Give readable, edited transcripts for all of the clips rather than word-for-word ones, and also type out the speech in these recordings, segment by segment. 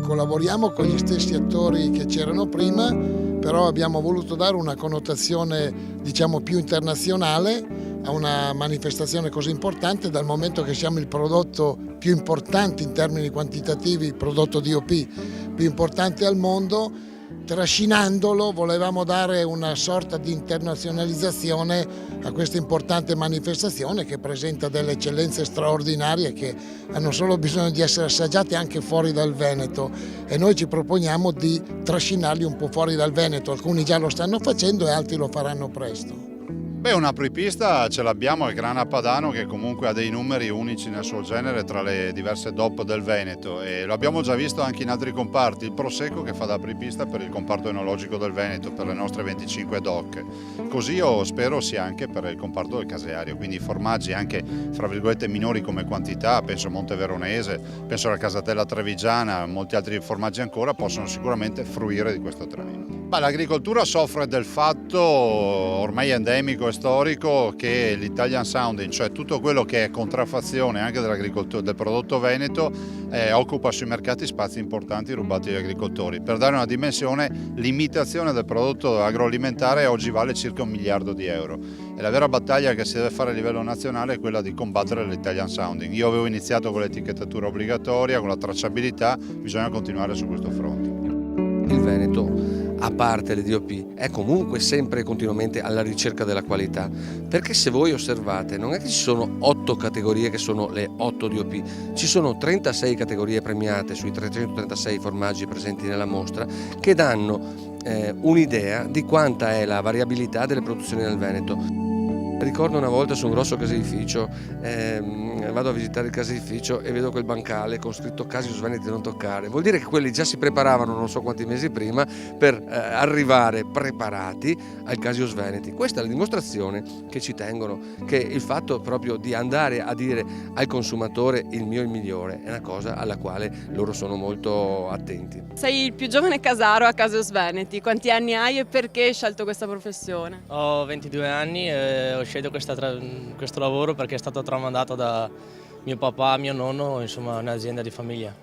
Collaboriamo con gli stessi attori che c'erano prima, però abbiamo voluto dare una connotazione, diciamo, più internazionale a una manifestazione così importante, dal momento che siamo il prodotto più importante in termini quantitativi, il prodotto DOP più importante al mondo. Trascinandolo volevamo dare una sorta di internazionalizzazione a questa importante manifestazione che presenta delle eccellenze straordinarie che hanno solo bisogno di essere assaggiate anche fuori dal Veneto, e noi ci proponiamo di trascinarli un po' fuori dal Veneto. Alcuni già lo stanno facendo e altri lo faranno presto. Beh, un apripista ce l'abbiamo al Grana Padano, che comunque ha dei numeri unici nel suo genere tra le diverse DOP del Veneto, e lo abbiamo già visto anche in altri comparti. Il Prosecco che fa da apripista per il comparto enologico del Veneto, per le nostre 25 DOC. Così io spero sia anche per il comparto del caseario, quindi formaggi anche fra virgolette minori come quantità, penso a Monteveronese, penso alla Casatella Trevigiana, molti altri formaggi ancora possono sicuramente fruire di questo traino. L'agricoltura soffre del fatto ormai endemico e storico che l'Italian Sounding, cioè tutto quello che è contraffazione anche dell'agricoltura, del prodotto veneto, occupa sui mercati spazi importanti rubati agli agricoltori. Per dare una dimensione, l'imitazione del prodotto agroalimentare oggi vale circa 1 miliardo di euro. E la vera battaglia che si deve fare a livello nazionale è quella di combattere l'Italian Sounding. Io avevo iniziato con l'etichettatura obbligatoria, con la tracciabilità, bisogna continuare su questo fronte. Il Veneto, a parte le DOP, è comunque sempre e continuamente alla ricerca della qualità, perché se voi osservate non è che ci sono 8 categorie che sono le 8 DOP, ci sono 36 categorie premiate sui 336 formaggi presenti nella mostra che danno un'idea di quanta è la variabilità delle produzioni nel Veneto. Ricordo una volta su un grosso caseificio, vado a visitare il caseificio e vedo quel bancale con scritto Casius Veneti non toccare. Vuol dire che quelli già si preparavano non so quanti mesi prima per arrivare preparati al Casius Veneti. Questa è la dimostrazione che ci tengono, che il fatto proprio di andare a dire al consumatore il mio è il migliore è una cosa alla quale loro sono molto attenti. Sei il più giovane casaro a Casius Veneti, quanti anni hai e perché hai scelto questa professione? Ho 22 anni e ho scelto questo lavoro perché è stato tramandato da mio papà, mio nonno, insomma un'azienda di famiglia.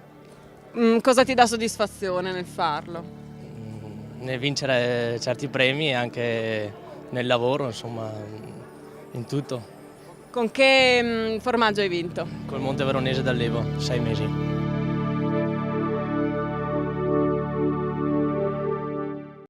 Cosa ti dà soddisfazione nel farlo? Nel vincere certi premi e anche nel lavoro, insomma, in tutto. Con che formaggio hai vinto? Col Monteveronese d'Allievo, 6 mesi.